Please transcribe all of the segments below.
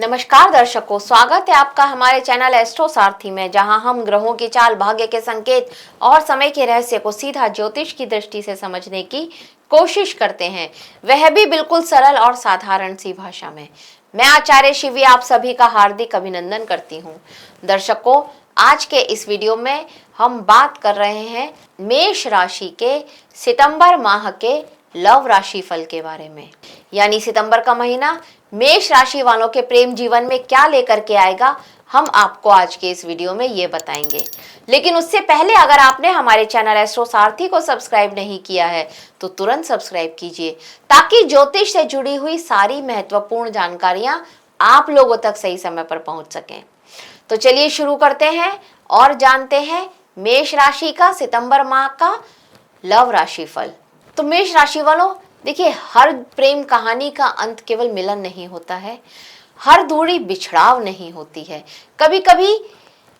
नमस्कार दर्शकों, स्वागत है आपका हमारे चैनल एस्ट्रो सारथी में, जहां हम ग्रहों की चाल, भाग्य के संकेत और समय के रहस्य को सीधा ज्योतिष की दृष्टि से समझने की कोशिश करते हैं, वह भी बिल्कुल सरल और साधारण सी भाषा में। मैं आचार्य शिवी आप सभी का हार्दिक अभिनंदन करती हूं। दर्शकों, आज के इस वीडियो में हम बात कर रहे हैं मेष राशि के सितंबर माह के लव राशि फल के बारे में। यानी सितंबर का महीना मेष राशि वालों के प्रेम जीवन में क्या लेकर के आएगा, हम आपको आज के इस वीडियो में ये बताएंगे। लेकिन उससे पहले अगर आपने हमारे चैनल एस्ट्रो सारथी को सब्सक्राइब नहीं किया है तो तुरंत सब्सक्राइब कीजिए, ताकि ज्योतिष से जुड़ी हुई सारी महत्वपूर्ण जानकारियां आप लोगों तक सही समय पर पहुंच सकें। तो चलिए शुरू करते हैं और जानते हैं मेष राशि का सितंबर माह का लव राशि फल। तो मेष राशि वालों, देखिए, हर प्रेम कहानी का अंत केवल मिलन नहीं होता है, हर दूरी बिछड़ाव नहीं होती है। कभी कभी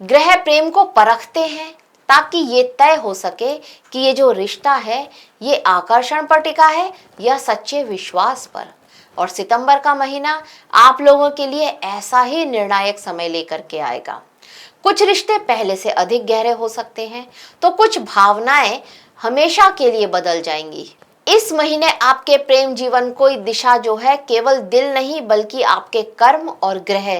ग्रह प्रेम को परखते हैं ताकि ये तय हो सके कि ये जो रिश्ता है ये आकर्षण पर टिका है या सच्चे विश्वास पर। और सितंबर का महीना आप लोगों के लिए ऐसा ही निर्णायक समय लेकर के आएगा। कुछ रिश्ते पहले से अधिक गहरे हो सकते हैं, तो कुछ भावनाएं हमेशा के लिए बदल जाएंगी। इस महीने आपके प्रेम जीवन कोई दिशा जो है केवल दिल नहीं बल्कि आपके कर्म और ग्रह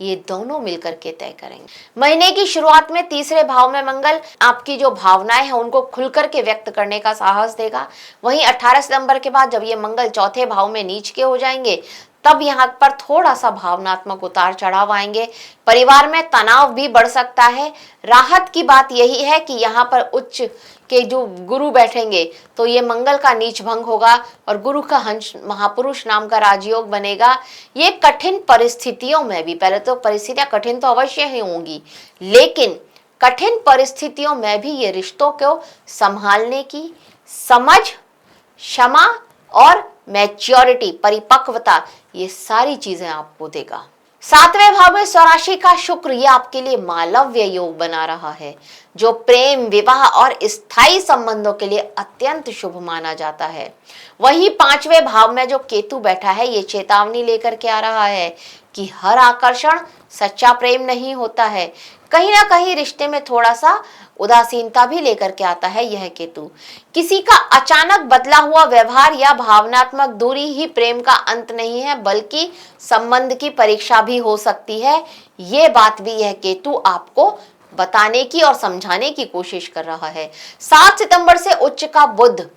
ये दोनों मिलकर के तय करेंगे। महीने की शुरुआत में तीसरे भाव में मंगल आपकी जो भावनाएं हैं उनको खुलकर के व्यक्त करने का साहस देगा। वहीं 18 सितंबर के बाद जब ये मंगल चौथे भाव में नीच के हो जाएंगे, तब यहाँ पर थोड़ा सा भावनात्मक उतार चढ़ाव आएंगे। परिवार में तनाव भी बढ़ सकता है। राहत की बात यही है कि यहाँ पर उच्च के जो गुरु बैठेंगे तो ये मंगल का नीच भंग होगा और गुरु का हंस महापुरुष नाम का राजयोग बनेगा। ये कठिन परिस्थितियों में भी, पहले तो परिस्थितियां कठिन तो अवश्य ही होंगी, लेकिन कठिन परिस्थितियों में भी ये रिश्तों को संभालने की समझ, क्षमा और मैच्योरिटी, परिपक्वता, ये सारी चीजें आपको देगा। सातवें भाव में स्वराशि का शुक्र ये आपके लिए मालव्य योग बना रहा है, जो प्रेम, विवाह और स्थायी संबंधों के लिए अत्यंत शुभ माना जाता है। वहीं पांचवें भाव में जो केतु बैठा है ये चेतावनी लेकर के आ रहा है कि हर आकर्षण सच्चा प्रेम नहीं होता है। कहीं ना कहीं रिश्ते में थोड़ा सा उदासीनता भी लेकर के आता है यह केतु। किसी का अचानक बदला हुआ व्यवहार या भावनात्मक दूरी ही प्रेम का अंत नहीं है, बल्कि संबंध की परीक्षा भी हो सकती है। ये बात भी यह केतु आपको बताने की और समझाने की कोशिश कर रहा है। 7 सितंबर से उच्च का बुध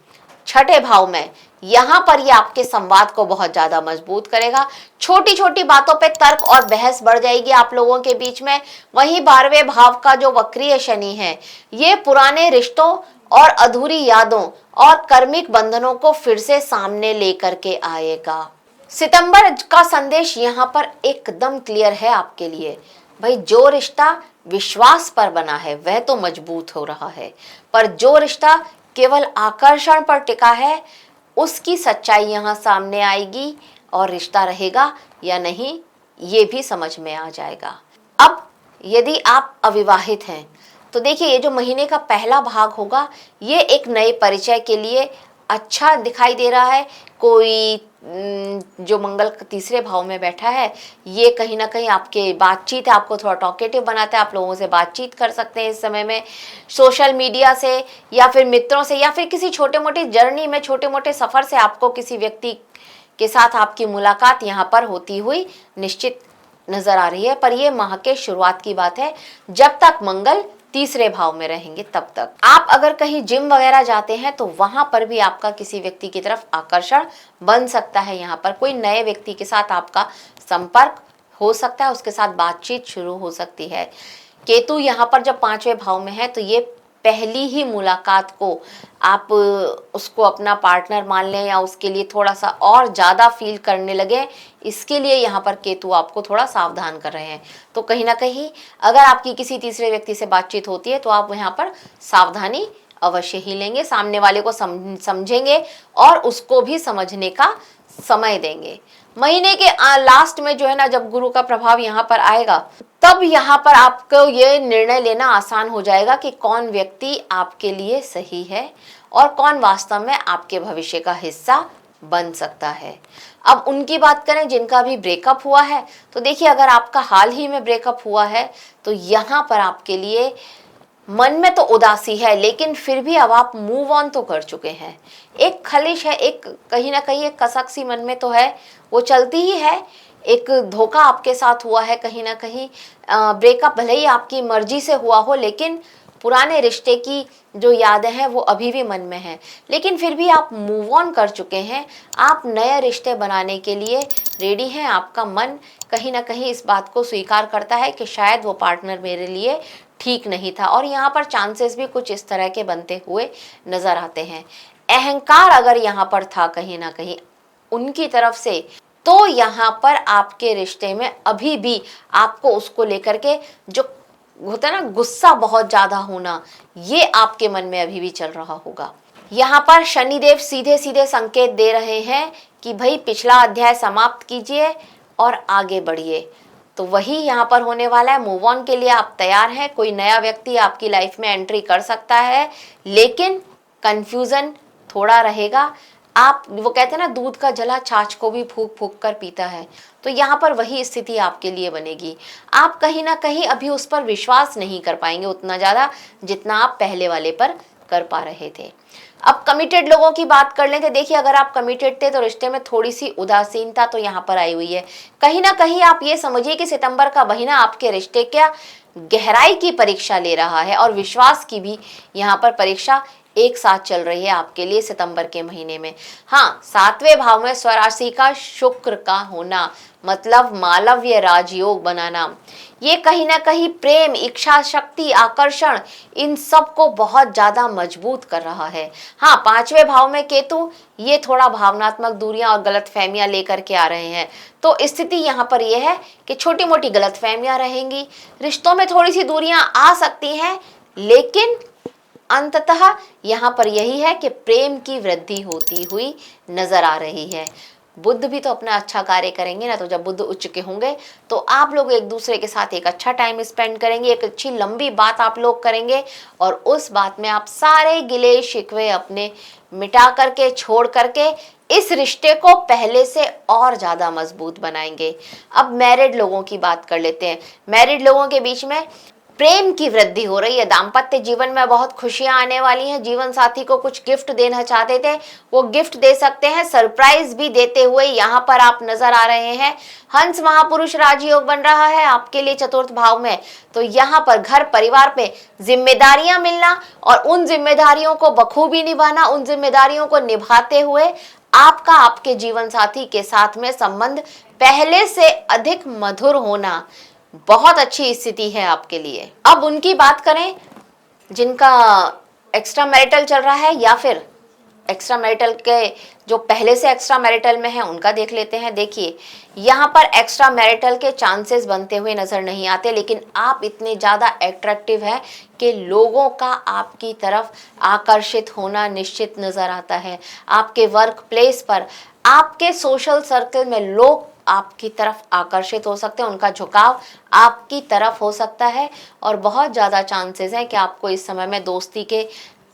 छठे भाव में, यहां पर ये आपके संवाद को बहुत ज्यादा मजबूत करेगा। छोटी छोटी बातों पे तर्क और बहस बढ़ जाएगी आप लोगों के बीच में। वहीं 12वें भाव का जो वक्रीय शनि है ये पुराने रिश्तों और अधूरी यादों और कर्मिक बंधनों को फिर से सामने लेकर के आएगा। सितंबर का संदेश यहाँ पर एकदम क्लियर है आपके लिए। भाई, जो रिश्ता विश्वास पर बना है वह तो मजबूत हो रहा है, पर जो रिश्ता केवल आकर्षण पर टिका है उसकी सच्चाई यहाँ सामने आएगी और रिश्ता रहेगा या नहीं ये भी समझ में आ जाएगा। अब यदि आप अविवाहित हैं तो देखिए, ये जो महीने का पहला भाग होगा ये एक नए परिचय के लिए अच्छा दिखाई दे रहा है। कोई जो मंगल तीसरे भाव में बैठा है ये कहीं ना कहीं आपके बातचीत है, आपको थोड़ा टॉकेटिव बनाता है। आप लोगों से बातचीत कर सकते हैं इस समय में, सोशल मीडिया से या फिर मित्रों से या फिर किसी छोटे मोटे जर्नी में, छोटे मोटे सफ़र से आपको किसी व्यक्ति के साथ आपकी मुलाकात यहाँ पर होती हुई निश्चित नजर आ रही है। पर यह माह के शुरुआत की बात है, जब तक मंगल तीसरे भाव में रहेंगे तब तक। आप अगर कहीं जिम वगैरह जाते हैं तो वहां पर भी आपका किसी व्यक्ति की तरफ आकर्षण बन सकता है। यहाँ पर कोई नए व्यक्ति के साथ आपका संपर्क हो सकता है, उसके साथ बातचीत शुरू हो सकती है। केतु यहाँ पर जब 5वें भाव में है तो ये पहली ही मुलाकात को आप उसको अपना पार्टनर मान लें या उसके लिए थोड़ा सा और ज़्यादा फील करने लगे, इसके लिए यहाँ पर केतु आपको थोड़ा सावधान कर रहे हैं। तो कहीं ना कहीं अगर आपकी किसी तीसरे व्यक्ति से बातचीत होती है तो आप यहाँ पर सावधानी अवश्य ही लेंगे, सामने वाले को समझेंगे और उसको भी समझने का समय देंगे। महीने के लास्ट में जो है ना, जब गुरु का प्रभाव यहाँ पर आएगा तब यहाँ पर आपको ये निर्णय लेना आसान हो जाएगा कि कौन व्यक्ति आपके लिए सही है और कौन वास्तव में आपके भविष्य का हिस्सा बन सकता है। अब उनकी बात करें जिनका भी ब्रेकअप हुआ है, तो देखिए अगर आपका हाल ही में ब्रेकअप हुआ है तो यहाँ पर आपके लिए मन में तो उदासी है, लेकिन फिर भी अब आप मूव ऑन तो कर चुके हैं। एक खलिश है, एक कहीं ना कहीं एक कसक सी मन में तो है, वो चलती ही है। एक धोखा आपके साथ हुआ है कहीं ना कहीं। ब्रेकअप भले ही आपकी मर्जी से हुआ हो, लेकिन पुराने रिश्ते की जो यादें हैं वो अभी भी मन में हैं, लेकिन फिर भी आप मूव ऑन कर चुके हैं। आप नए रिश्ते बनाने के लिए रेडी हैं। आपका मन कहीं ना कहीं इस बात को स्वीकार करता है कि शायद वो पार्टनर मेरे लिए ठीक नहीं था, और यहाँ पर चांसेस भी कुछ इस तरह के बनते हुए नजर आते हैं। अहंकार अगर यहाँ पर था कहीं ना कहीं उनकी तरफ से, तो यहाँ पर आपके रिश्ते में अभी भी आपको उसको लेकर के जो होता है ना गुस्सा बहुत ज्यादा होना, ये आपके मन में अभी भी चल रहा होगा। यहाँ पर शनिदेव सीधे सीधे संकेत दे रहे हैं कि भाई पिछला अध्याय समाप्त कीजिए और आगे बढ़िए। तो वही यहाँ पर होने वाला है। मूव ऑन के लिए आप तैयार हैं। कोई नया व्यक्ति आपकी लाइफ में एंट्री कर सकता है, लेकिन कंफ्यूजन थोड़ा रहेगा। आप वो कहते हैं ना दूध का जला छाछ को भी फूक फूक कर पीता है, तो यहाँ पर वही स्थिति आपके लिए बनेगी। आप कहीं ना कहीं अभी उस पर विश्वास नहीं कर पाएंगे उतना ज़्यादा जितना आप पहले वाले पर कर पा रहे थे। अब कमिटेड लोगों की बात कर लें तो देखिए अगर आप कमिटेड थे तो रिश्ते में थोड़ी सी उदासीनता तो यहाँ पर आई हुई है। कहीं ना कहीं आप ये समझिए कि सितंबर का महीना आपके रिश्ते क्या गहराई की परीक्षा ले रहा है, और विश्वास की भी यहाँ पर परीक्षा एक साथ चल रही है आपके लिए सितंबर के महीने में। हाँ, 7वें भाव में स्वराशि का शुक्र का होना मतलब मालव्य राजयोग बनाना, ये कहीं ना कहीं प्रेम, इच्छा शक्ति, आकर्षण, इन सब को बहुत ज्यादा मजबूत कर रहा है। हाँ, 5वें भाव में केतु, ये थोड़ा भावनात्मक दूरियां और गलतफहमियां लेकर के आ रहे हैं। तो स्थिति यहाँ पर यह है कि छोटी मोटी गलतफहमियां रहेंगी, रिश्तों में थोड़ी सी दूरियां आ सकती हैं, लेकिन अंततः यहाँ पर यही है कि प्रेम की वृद्धि होती हुई नजर आ रही है। बुध भी तो अपना अच्छा कार्य करेंगे ना, तो जब बुध उच्च के होंगे तो आप लोग एक दूसरे के साथ एक अच्छा टाइम स्पेंड करेंगे, एक अच्छी लंबी बात आप लोग करेंगे, और उस बात में आप सारे गिले शिकवे अपने मिटा करके छोड़ करके इस रिश्ते को पहले से और ज्यादा मजबूत बनाएंगे। अब मैरिड लोगों की बात कर लेते हैं। मैरिड लोगों के बीच में प्रेम की वृद्धि हो रही है, दाम्पत्य जीवन में बहुत खुशियां आने वाली हैं। जीवन साथी को कुछ गिफ्ट देना चाहते थे, वो गिफ्ट दे सकते हैं, सरप्राइज भी देते हुए यहाँ पर आप नजर आ रहे हैं। हंस महापुरुष राजयोग बन रहा है आपके लिए चतुर्थ भाव में, तो यहाँ पर घर परिवार पे जिम्मेदारियां मिलना और उन जिम्मेदारियों को बखूबी निभाना, उन जिम्मेदारियों को निभाते हुए आपका आपके जीवन साथी के साथ में संबंध पहले से अधिक मधुर होना, बहुत अच्छी स्थिति है आपके लिए। अब उनकी बात करें जिनका एक्स्ट्रा मैरिटल चल रहा है या फिर एक्स्ट्रा मैरिटल के जो पहले से एक्स्ट्रा मैरिटल में है उनका देख लेते हैं। देखिए यहाँ पर एक्स्ट्रा मैरिटल के चांसेस बनते हुए नजर नहीं आते, लेकिन आप इतने ज़्यादा अट्रैक्टिव हैं कि लोगों का आपकी तरफ आकर्षित होना निश्चित नजर आता है। आपके वर्क प्लेस पर, आपके सोशल सर्कल में लोग आपकी तरफ आकर्षित हो सकते हैं, उनका झुकाव आपकी तरफ हो सकता है, और बहुत ज़्यादा चांसेस हैं कि आपको इस समय में दोस्ती के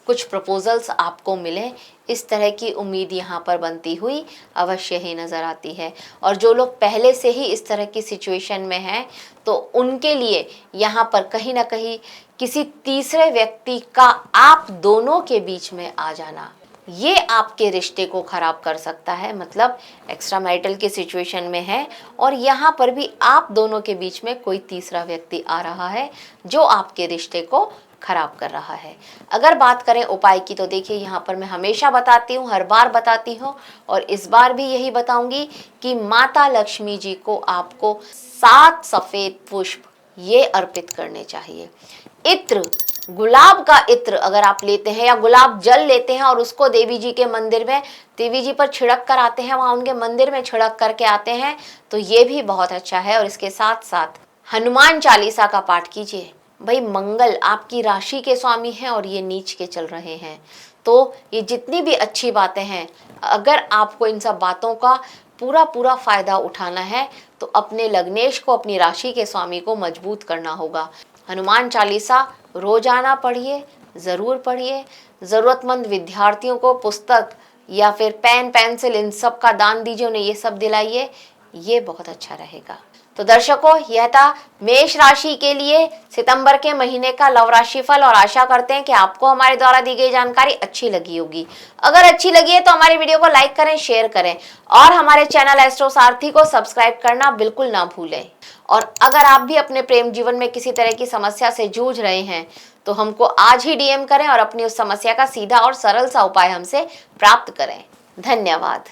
कुछ प्रपोजल्स आपको मिले। इस तरह की उम्मीद यहाँ पर बनती हुई अवश्य ही नज़र आती है। और जो लोग पहले से ही इस तरह की सिचुएशन में हैं तो उनके लिए यहाँ पर कहीं ना कहीं किसी तीसरे व्यक्ति का आप दोनों के बीच में आ जाना, ये आपके रिश्ते को खराब कर सकता है। मतलब एक्स्ट्रा मैरिटल की सिचुएशन में है और यहाँ पर भी आप दोनों के बीच में कोई तीसरा व्यक्ति आ रहा है जो आपके रिश्ते को खराब कर रहा है। अगर बात करें उपाय की तो देखिए यहाँ पर मैं हमेशा बताती हूँ, हर बार बताती हूँ और इस बार भी यही बताऊंगी कि माता लक्ष्मी जी को आपको 7 सफेद पुष्प ये अर्पित करने चाहिए। इत्र, गुलाब का इत्र अगर आप लेते हैं या गुलाब जल लेते हैं और उसको देवी जी के मंदिर में देवी जी पर छिड़क कर आते हैं, वहाँ उनके मंदिर में छिड़क करके आते हैं, तो ये भी बहुत अच्छा है। और इसके साथ साथ हनुमान चालीसा का पाठ कीजिए। भाई मंगल आपकी राशि के स्वामी हैं और ये नीच के चल रहे हैं, तो ये जितनी भी अच्छी बातें हैं, अगर आपको इन सब बातों का पूरा फायदा उठाना है तो अपने लग्नेश को, अपनी राशि के स्वामी को मजबूत करना होगा। हनुमान चालीसा रोजाना पढ़िए, ज़रूर पढ़िए। ज़रूरतमंद विद्यार्थियों को पुस्तक या फिर पेन पेंसिल इन सब का दान दीजिए, उन्हें ये सब दिलाइए, ये बहुत अच्छा रहेगा। तो दर्शकों, यह था मेष राशि के लिए सितंबर के महीने का लव राशिफल और आशा करते हैं कि आपको हमारे द्वारा दी गई जानकारी अच्छी लगी होगी। अगर अच्छी लगी है तो हमारी वीडियो को लाइक करें, शेयर करें और हमारे चैनल एस्ट्रो सारथी को सब्सक्राइब करना बिल्कुल ना भूलें। और अगर आप भी अपने प्रेम जीवन में किसी तरह की समस्या से जूझ रहे हैं तो हमको आज ही डीएम करें और अपनी उस समस्या का सीधा और सरल सा उपाय हमसे प्राप्त करें। धन्यवाद।